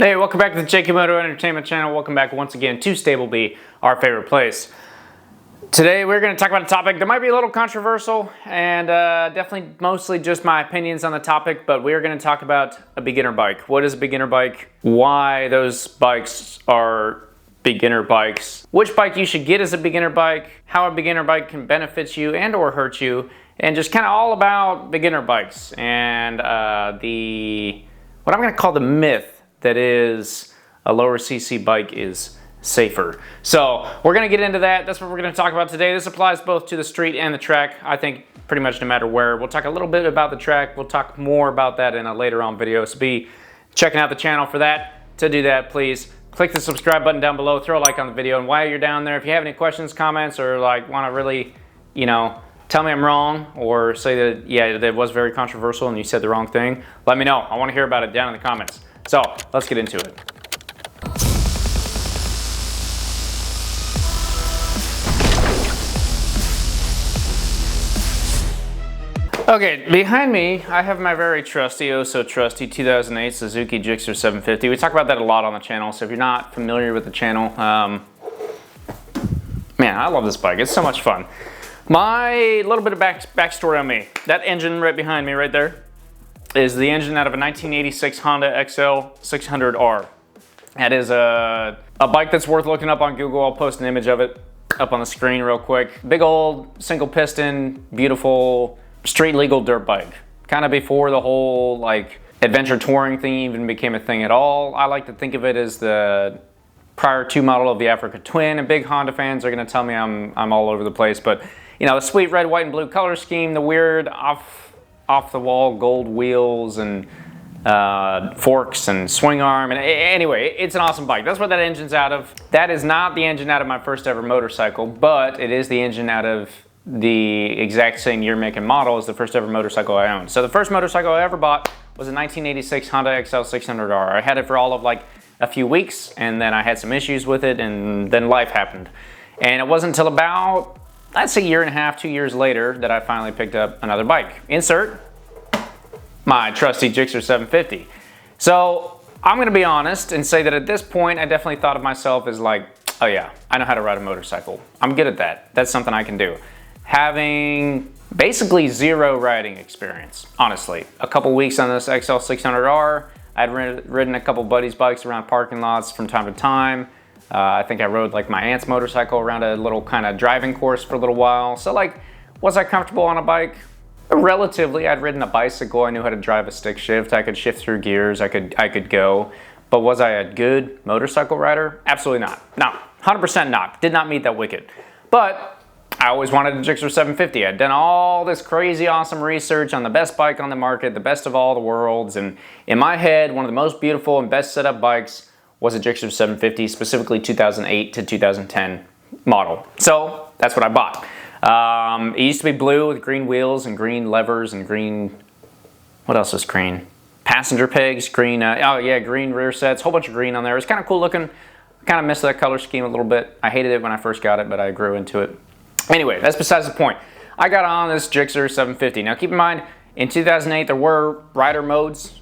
Hey, welcome back to the JKMotoEntertainment channel. Welcome back once again to Stable B, our favorite place. Today we're going to talk about a topic that might be a little controversial and definitely mostly just my opinions on the topic, but we're going to talk about a beginner bike. What is a beginner bike? Why those bikes are beginner bikes? Which bike you should get as a beginner bike? How a beginner bike can benefit you and or hurt you? And just kind of all about beginner bikes and what I'm going to call the myth that is a lower CC bike is safer. So we're going to get into that. That's what we're going to talk about today. This applies both to the street and the track. I think pretty much no matter where. We'll talk a little bit about the track. We'll talk more about that in a later on video. So be checking out the channel for that. To do that, please click the subscribe button down below. Throw a like on the video. And while you're down there, if you have any questions, comments, or like want to really, tell me I'm wrong or say that, yeah, that was very controversial and you said the wrong thing, let me know. I want to hear about it down in the comments. So let's get into it. Okay, behind me, I have my very trusty, oh so trusty 2008 Suzuki Gixxer 750. We talk about that a lot on the channel, so if you're not familiar with the channel, man, I love this bike. It's so much fun. My little bit of backstory on me. That engine right behind me right there is the engine out of a 1986 Honda XL 600R. That is a bike that's worth looking up on Google. I'll post an image of it up on the screen real quick. Big old single piston, beautiful, street legal dirt bike. Kind of before the whole like adventure touring thing even became a thing at all. I like to think of it as the prior to model of the Africa Twin, and big Honda fans are gonna tell me I'm all over the place, but the sweet red, white, and blue color scheme, the weird off-the-wall gold wheels and forks and swing arm, and anyway, it's an awesome bike. That's what that engine's out of. That is not the engine out of my first ever motorcycle, but it is the engine out of the exact same year, make, and model as the first ever motorcycle I owned. So the first motorcycle I ever bought was a 1986 Honda XL 600R. I had it for all of like a few weeks, and then I had some issues with it, and then life happened. And it wasn't until about, that's a year and a half, 2 years later, that I finally picked up another bike. Insert my trusty Gixxer 750. So I'm gonna be honest and say that at this point, I definitely thought of myself as like, oh yeah, I know how to ride a motorcycle. I'm good at that. That's something I can do. Having basically zero riding experience, honestly. A couple weeks on this XL 600R, I'd ridden a couple buddies' bikes around parking lots from time to time. I think I rode like my aunt's motorcycle around a little kind of driving course for a little while. So like, was I comfortable on a bike? Relatively. I'd ridden a bicycle. I knew how to drive a stick shift. I could shift through gears. I could go. But was I a good motorcycle rider? Absolutely not. No, 100% not. Did not meet that wicket. But I always wanted a Gixxer 750. I'd done all this crazy awesome research on the best bike on the market, the best of all the worlds. And in my head, one of the most beautiful and best set up bikes was a Gixxer 750, specifically 2008 to 2010 model. So that's what I bought. It used to be blue with green wheels and green levers and green, what else is green? Passenger pegs, green, green rear sets, whole bunch of green on there. It's kind of cool looking. Kind of missed that color scheme a little bit. I hated it when I first got it, but I grew into it. Anyway, that's besides the point. I got on this Gixxer 750. Now keep in mind, in 2008 there were rider modes.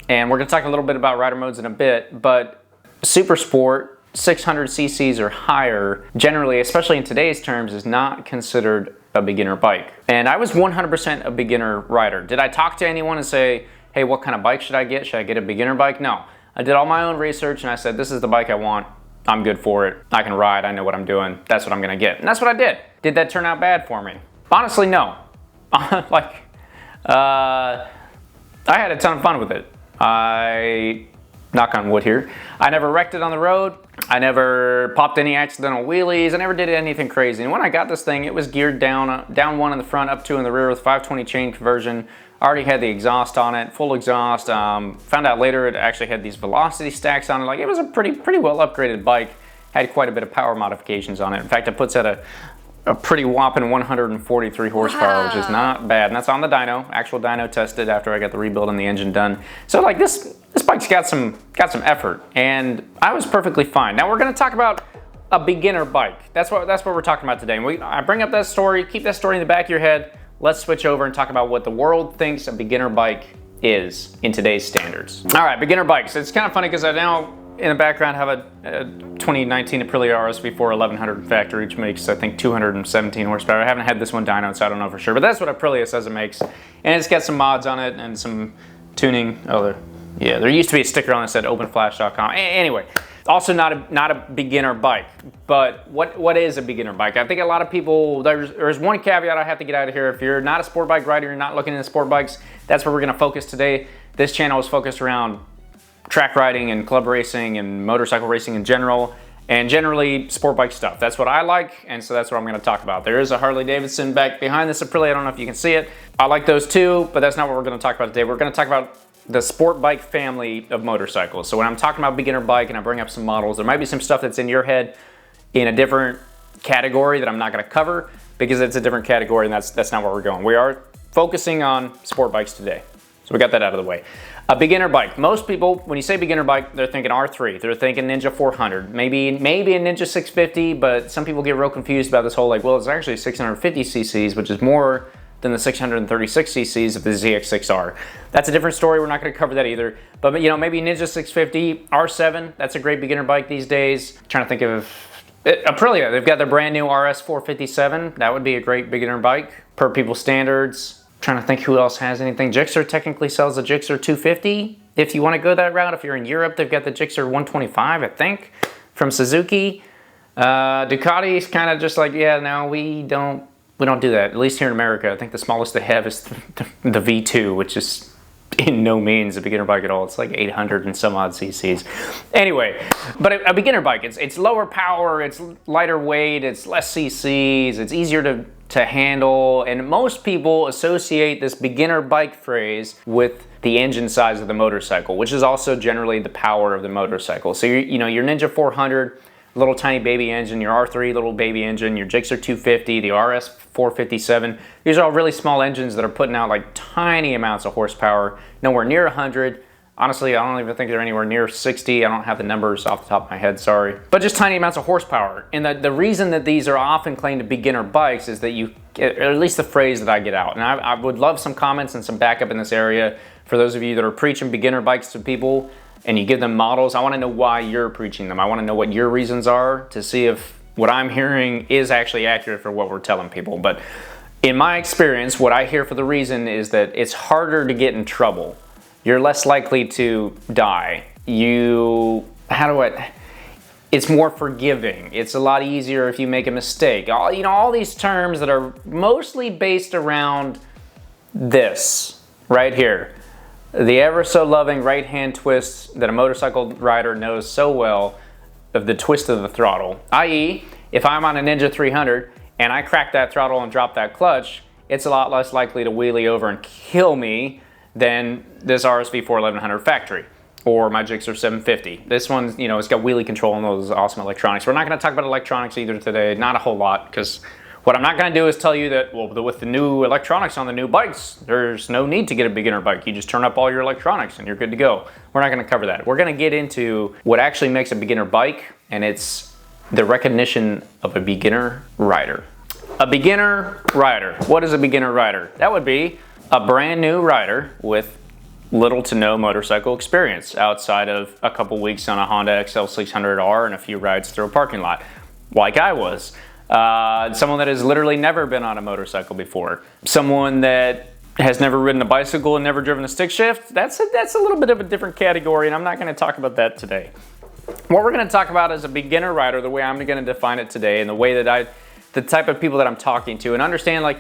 And we're going to talk a little bit about rider modes in a bit, but Super Sport, 600 cc's or higher, generally, especially in today's terms, is not considered a beginner bike. And I was 100% a beginner rider. Did I talk to anyone and say, hey, what kind of bike should I get? Should I get a beginner bike? No. I did all my own research and I said, this is the bike I want. I'm good for it. I can ride. I know what I'm doing. That's what I'm going to get. And that's what I did. Did that turn out bad for me? Honestly, no. I had a ton of fun with it. Knock on wood here, I never wrecked it on the road. I never popped any accidental wheelies. I never did anything crazy. And when I got this thing, it was geared down one in the front, up two in the rear with 520 chain conversion. I already had the exhaust on it, full exhaust. Found out later it actually had these velocity stacks on it. Like, it was a pretty well upgraded bike. Had quite a bit of power modifications on it. In fact, it puts at a pretty whopping 143 horsepower, which is not bad. And that's on the dyno, actual dyno tested after I got the rebuild and the engine done. So like this bike's got some effort, and I was perfectly fine. Now we're gonna talk about a beginner bike. That's what we're talking about today. And I bring up that story, keep that story in the back of your head. Let's switch over and talk about what the world thinks a beginner bike is in today's standards. All right, beginner bikes. It's kind of funny because I now in the background have a 2019 Aprilia RSV4 1100 factory, which makes I think 217 horsepower. I haven't had this one dynoed, so I don't know for sure, but that's what Aprilia says it makes. And it's got some mods on it and some tuning. Oh, yeah, there used to be a sticker on it that said openflash.com. Anyway, also not a beginner bike, but what is a beginner bike? I think a lot of people, there's one caveat I have to get out of here. If you're not a sport bike rider, you're not looking into sport bikes, that's where we're gonna focus today. This channel is focused around track riding and club racing and motorcycle racing in general, and generally sport bike stuff. That's what I like, and so that's what I'm gonna talk about. There is a Harley Davidson back behind this Aprilia. I don't know if you can see it. I like those too, but that's not what we're gonna talk about today. We're gonna talk about the sport bike family of motorcycles. So when I'm talking about beginner bike and I bring up some models, there might be some stuff that's in your head in a different category that I'm not gonna cover because it's a different category, and that's not where we're going. We are focusing on sport bikes today. So we got that out of the way. A beginner bike. Most people, when you say beginner bike, they're thinking R3. They're thinking Ninja 400. Maybe a Ninja 650, but some people get real confused about this whole like, well, it's actually 650 cc's, which is more than the 636 cc's of the ZX6R. That's a different story. We're not going to cover that either. But you know, maybe Ninja 650, R7. That's a great beginner bike these days. I'm trying to think of Aprilia. They've got their brand new RS 457. That would be a great beginner bike per people's standards. Trying to think who else has anything. Gixxer technically sells a Gixxer 250 if you want to go that route. If you're in Europe, they've got the Gixxer 125, I think, from Suzuki. Ducati's kind of just like, yeah, no, we don't do that. At least here in America, I think the smallest they have is the V2, which is in no means a beginner bike at all. It's like 800 and some odd cc's. Anyway, but a beginner bike, it's lower power, it's lighter weight, it's less cc's, it's easier to handle, and most people associate this beginner bike phrase with the engine size of the motorcycle, which is also generally the power of the motorcycle. So you know, your Ninja 400, little tiny baby engine, your R3 little baby engine, your Gixxer 250, the RS 457. These are all really small engines that are putting out like tiny amounts of horsepower, nowhere near 100. Honestly, I don't even think they're anywhere near 60. I don't have the numbers off the top of my head, sorry. But just tiny amounts of horsepower. And the reason that these are often claimed to beginner bikes is that you, or at least the phrase that I get out. And I would love some comments and some backup in this area for those of you that are preaching beginner bikes to people and you give them models. I want to know why you're preaching them. I want to know what your reasons are to see if what I'm hearing is actually accurate for what we're telling people. But in my experience, what I hear for the reason is that it's harder to get in trouble. You're less likely to die. It's more forgiving. It's a lot easier if you make a mistake. All these terms that are mostly based around this right here. The ever so loving right hand twist that a motorcycle rider knows so well of the twist of the throttle. I.e., if I'm on a Ninja 300 and I crack that throttle and drop that clutch, it's a lot less likely to wheelie over and kill me than this RSV4 1100 factory or my Gixxer 750. This one, it's got wheelie control and those awesome electronics. We're not going to talk about electronics either today, not a whole lot, because what I'm not going to do is tell you that, well, with the new electronics on the new bikes, there's no need to get a beginner bike. You just turn up all your electronics and you're good to go. We're not going to cover that. We're going to get into what actually makes a beginner bike, and it's the recognition of a beginner rider. A beginner rider. What is a beginner rider? That would be a brand new rider with little to no motorcycle experience outside of a couple weeks on a Honda XL600R and a few rides through a parking lot, like I was. Someone that has literally never been on a motorcycle before. Someone that has never ridden a bicycle and never driven a stick shift. That's a little bit of a different category, and I'm not going to talk about that today. What we're going to talk about is a beginner rider, the way I'm going to define it today, and the way that the type of people that I'm talking to. And understand, like,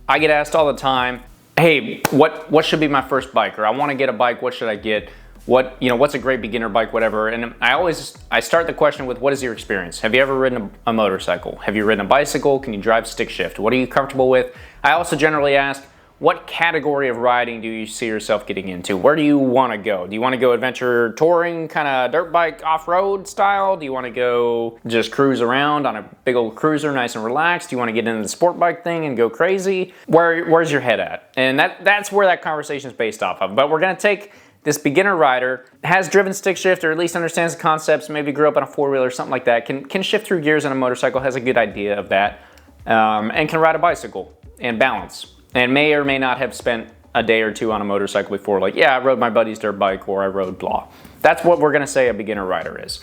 I get asked all the time, hey, what should be my first bike? Or I want to get a bike, what should I get? What's a great beginner bike, whatever. And I start the question with, what is your experience? Have you ever ridden a motorcycle? Have you ridden a bicycle? Can you drive stick shift? What are you comfortable with? I also generally ask, what category of riding do you see yourself getting into? Where do you want to go? Do you want to go adventure touring, kind of dirt bike off-road style? Do you want to go just cruise around on a big old cruiser, nice and relaxed? Do you want to get into the sport bike thing and go crazy? Where's your head at? And that's where that conversation is based off of. But we're going to take this beginner rider, has driven stick shift, or at least understands the concepts, maybe grew up on a four-wheeler, something like that, can shift through gears on a motorcycle, has a good idea of that, and can ride a bicycle and balance, and may or may not have spent a day or two on a motorcycle before, like, yeah, I rode my buddy's dirt bike or I rode blah. That's what we're gonna say a beginner rider is.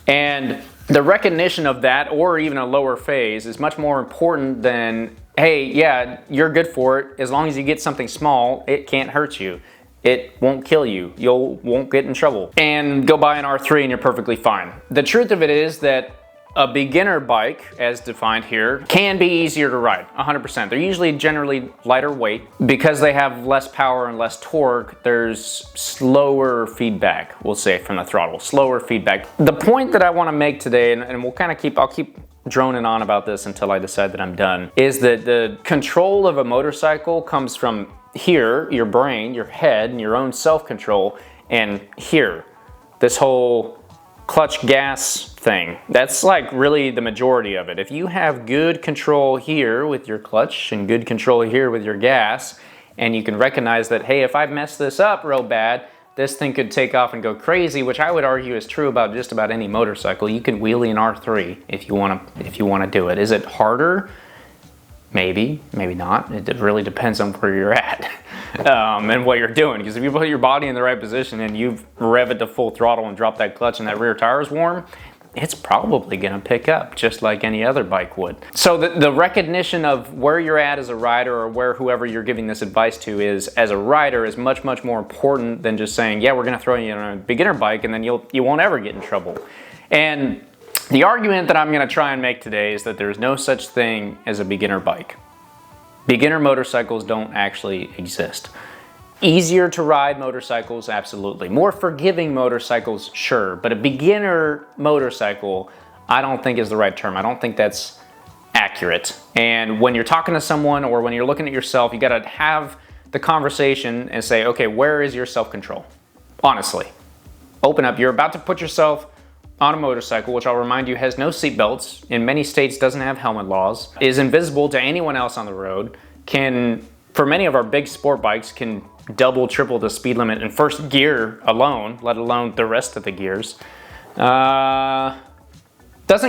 And the recognition of that, or even a lower phase, is much more important than, hey, yeah, you're good for it. As long as you get something small, it can't hurt you. It won't kill you. You won't get in trouble. And go buy an R3 and you're perfectly fine. The truth of it is that a beginner bike, as defined here, can be easier to ride, 100%. They're usually generally lighter weight. Because they have less power and less torque, there's slower feedback, we'll say, from the throttle, slower feedback. The point that I wanna make today, and we'll kind of I'll keep droning on about this until I decide that I'm done, is that the control of a motorcycle comes from here, your brain, your head, and your own self-control, and here, this whole clutch gas thing. That's like really the majority of it. If you have good control here with your clutch and good control here with your gas, and you can recognize that, hey, if I mess this up real bad, this thing could take off and go crazy, which I would argue is true about just about any motorcycle. You can wheelie an R3 if you want to do it. Is it harder? Maybe, maybe not. It really depends on where you're at and what you're doing. Because if you put your body in the right position and you rev it to full throttle and drop that clutch and that rear tire is warm, it's probably gonna pick up just like any other bike would. So the recognition of where you're at as a rider, or where whoever you're giving this advice to is as a rider, is much, much more important than just saying, yeah, we're gonna throw you on a beginner bike and then you won't ever get in trouble. And the argument that I'm going to try and make today is that there's no such thing as a beginner bike. Beginner motorcycles don't actually exist. Easier to ride motorcycles, absolutely. More forgiving motorcycles, sure. But a beginner motorcycle, I don't think is the right term. I don't think that's accurate. And when you're talking to someone or when you're looking at yourself, you got to have the conversation and say, okay, where is your self-control? Honestly. Open up. You're about to put yourself on a motorcycle, which I'll remind you has no seat belts, in many states doesn't have helmet laws, is invisible to anyone else on the road, can, for many of our big sport bikes, can double, triple the speed limit in first gear alone, let alone the rest of the gears. Doesn't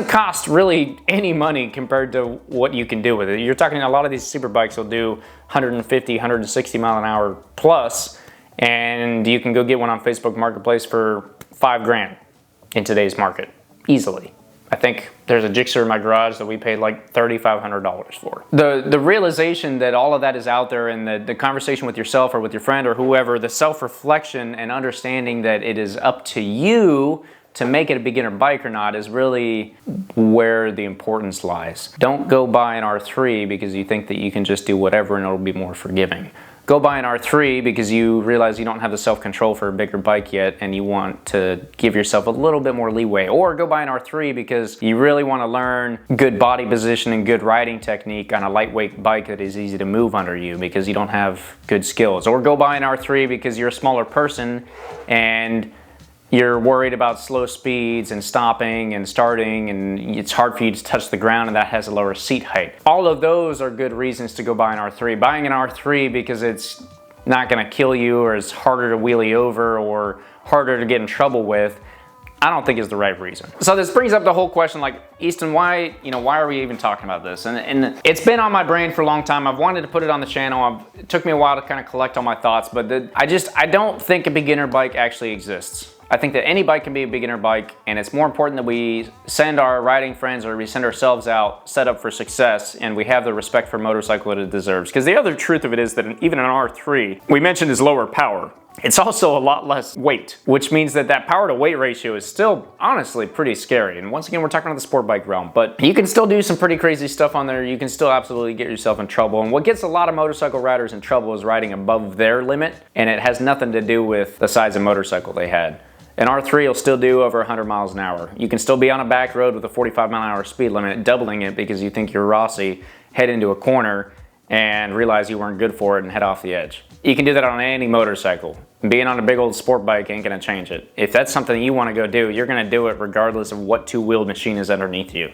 cost really any money compared to what you can do with it. You're talking, a lot of these super bikes will do 150, 160 mile an hour plus, and you can go get one on Facebook Marketplace for $5,000. In today's market, easily. I think there's a Gixxer in my garage that we paid like $3,500 for. The realization that all of that is out there, and the conversation with yourself or with your friend or whoever, the self-reflection and understanding that it is up to you to make it a beginner bike or not, is really where the importance lies. Don't go buy an R3 because you think that you can just do whatever and it'll be more forgiving. Go buy an R3 because you realize you don't have the self-control for a bigger bike yet and you want to give yourself a little bit more leeway. Or go buy an R3 because you really want to learn good body position and good riding technique on a lightweight bike that is easy to move under you because you don't have good skills. Or go buy an R3 because you're a smaller person and you're worried about slow speeds and stopping and starting, and it's hard for you to touch the ground, and that has a lower seat height. All of those are good reasons to go buy an R3. Buying an R3 because it's not gonna kill you or it's harder to wheelie over or harder to get in trouble with, I don't think is the right reason. So this brings up the whole question, like, Easton, why are we even talking about this? And it's been on my brain for a long time. I've wanted to put it on the channel. It took me a while to kind of collect all my thoughts, but I don't think a beginner bike actually exists. I think that any bike can be a beginner bike, and it's more important that we send our riding friends, or we send ourselves out set up for success, and we have the respect for motorcycle that it deserves. Because the other truth of it is that even an R3, we mentioned, is lower power. It's also a lot less weight, which means that that power to weight ratio is still honestly pretty scary. And once again, we're talking about the sport bike realm, but you can still do some pretty crazy stuff on there. You can still absolutely get yourself in trouble. And what gets a lot of motorcycle riders in trouble is riding above their limit, and it has nothing to do with the size of motorcycle they had. An R3 will still do over 100 miles an hour. You can still be on a back road with a 45 mile an hour speed limit, doubling it because you think you're Rossi, head into a corner and realize you weren't good for it and head off the edge. You can do that on any motorcycle. Being on a big old sport bike ain't gonna change it. If that's something you wanna go do, you're gonna do it regardless of what two-wheeled machine is underneath you.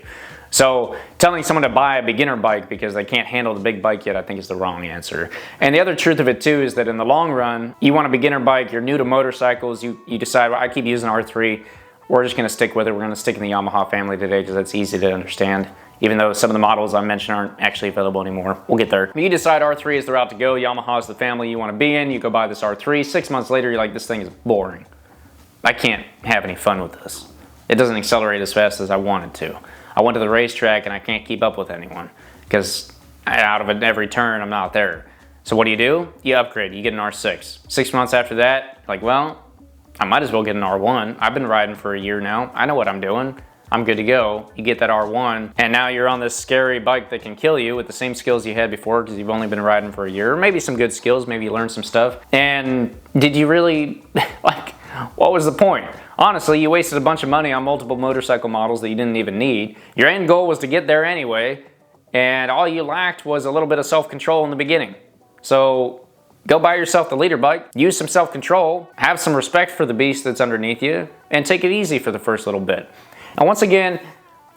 So telling someone to buy a beginner bike because they can't handle the big bike yet, I think is the wrong answer. And the other truth of it too is that in the long run, you want a beginner bike, you're new to motorcycles, you decide, well, I keep using R3. we're just gonna stick with it. We're gonna stick in the Yamaha family today because it's easy to understand. Even though some of the models I mentioned aren't actually available anymore. We'll get there. If you decide R3 is the route to go, Yamaha is the family you want to be in, you go buy this R3. 6 months later, you're like, this thing is boring. I can't have any fun with this. It doesn't accelerate as fast as I want it to. I went to the racetrack and I can't keep up with anyone because out of every turn, I'm not there. So what do? You upgrade, you get an R6. 6 months after that, like, well, I might as well get an R1. I've been riding for a year now. I know what I'm doing. I'm good to go. You get that R1, and now you're on this scary bike that can kill you with the same skills you had before because you've only been riding for a year. Or maybe some good skills, maybe you learned some stuff. And did you really, like, what was the point? Honestly, you wasted a bunch of money on multiple motorcycle models that you didn't even need. Your end goal was to get there anyway, and all you lacked was a little bit of self-control in the beginning. So go buy yourself the leader bike, use some self-control, have some respect for the beast that's underneath you, and take it easy for the first little bit. And once again,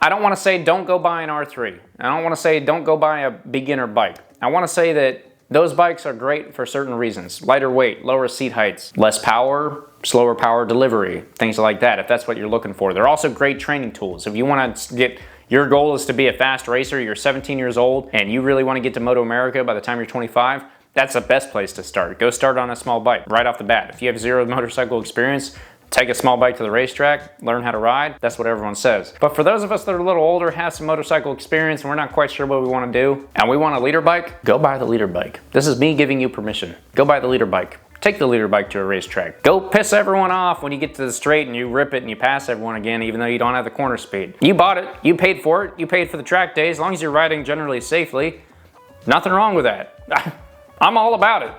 I don't want to say don't go buy an R3. I don't want to say don't go buy a beginner bike. I want to say that those bikes are great for certain reasons. Lighter weight, lower seat heights, less power, slower power delivery, things like that, if that's what you're looking for. They're also great training tools. If you want to get, your goal is to be a fast racer, you're 17 years old, and you really want to get to Moto America by the time you're 25, that's the best place to start. Go start on a small bike right off the bat. If you have zero motorcycle experience, take a small bike to the racetrack, learn how to ride. That's what everyone says. But for those of us that are a little older, have some motorcycle experience, and we're not quite sure what we want to do, and we want a leader bike, go buy the leader bike. This is me giving you permission. Go buy the leader bike. Take the leader bike to a racetrack. Go piss everyone off when you get to the straight and you rip it and you pass everyone again, even though you don't have the corner speed. You bought it, you paid for it, you paid for the track day. As long as you're riding generally safely, nothing wrong with that. I'm all about it.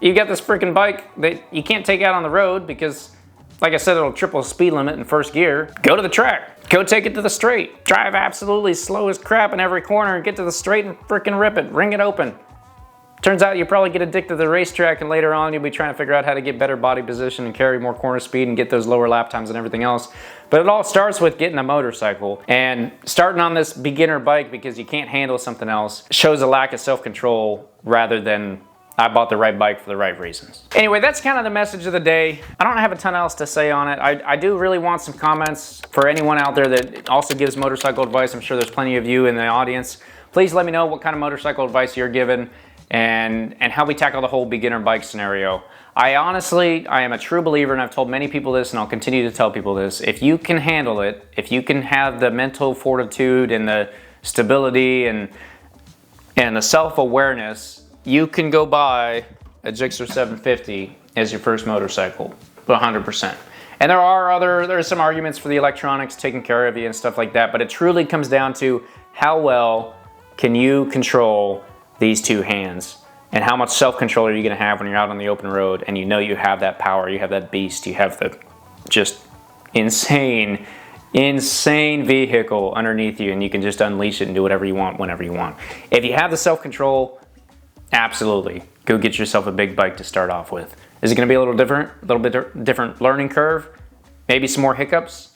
You got this freaking bike that you can't take out on the road because, like I said, it'll triple the speed limit in first gear. Go to the track. Go take it to the straight. Drive absolutely slow as crap in every corner and get to the straight and freaking rip it. Ring it open. Turns out you probably get addicted to the racetrack, and later on you'll be trying to figure out how to get better body position and carry more corner speed and get those lower lap times and everything else. But it all starts with getting a motorcycle, and starting on this beginner bike because you can't handle something else shows a lack of self-control rather than I bought the right bike for the right reasons. Anyway, that's kind of the message of the day. I don't have a ton else to say on it. I do really want some comments for anyone out there that also gives motorcycle advice. I'm sure there's plenty of you in the audience. Please let me know what kind of motorcycle advice you're given and how we tackle the whole beginner bike scenario. I am a true believer, and I've told many people this, and I'll continue to tell people this. If you can handle it, if you can have the mental fortitude and the stability and the self-awareness, you can go buy a Gixxer 750 as your first motorcycle, 100%. And there are some arguments for the electronics taking care of you and stuff like that, but it truly comes down to how well can you control these two hands, and how much self-control are you going to have when you're out on the open road and you know you have that power, you have that beast, you have the just insane vehicle underneath you, and you can just unleash it and do whatever you want whenever you want. If you have the self-control, absolutely, go get yourself a big bike to start off with. Is it going to be a little bit different learning curve? Maybe some more hiccups?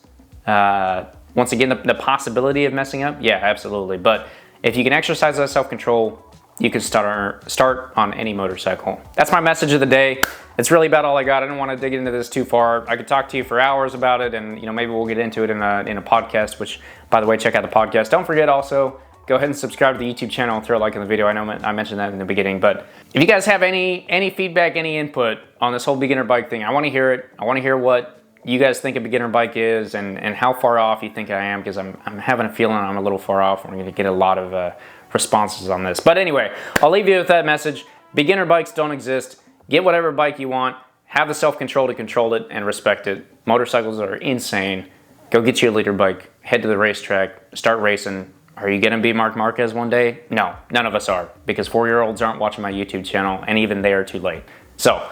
Once again, the possibility of messing up? Yeah, absolutely. But if you can exercise that self-control, you can start on any motorcycle. That's my message of the day. It's really about all I got. I don't want to dig into this too far. I could talk to you for hours about it, and maybe we'll get into it in a podcast, which, by the way, check out the podcast. Don't forget also, go ahead and subscribe to the YouTube channel and throw a like in the video. I know I mentioned that in the beginning, but if you guys have any feedback, any input on this whole beginner bike thing, I want to hear it. I want to hear what you guys think a beginner bike is and how far off you think I am, because I'm having a feeling I'm a little far off. We're going to get a lot of responses on this. But anyway, I'll leave you with that message. Beginner bikes don't exist. Get whatever bike you want. Have the self-control to control it and respect it. Motorcycles are insane. Go get you a leader bike. Head to the racetrack. Start racing. Are you going to be Marc Marquez one day? No, none of us are, because 4-year-olds aren't watching my YouTube channel, and even they are too late. So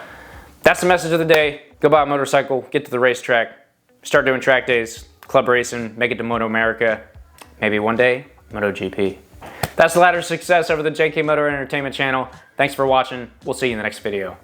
that's the message of the day. Go buy a motorcycle. Get to the racetrack. Start doing track days, club racing, make it to Moto America. Maybe one day, MotoGP. That's the ladder to success over the JK Motor Entertainment channel. Thanks for watching. We'll see you in the next video.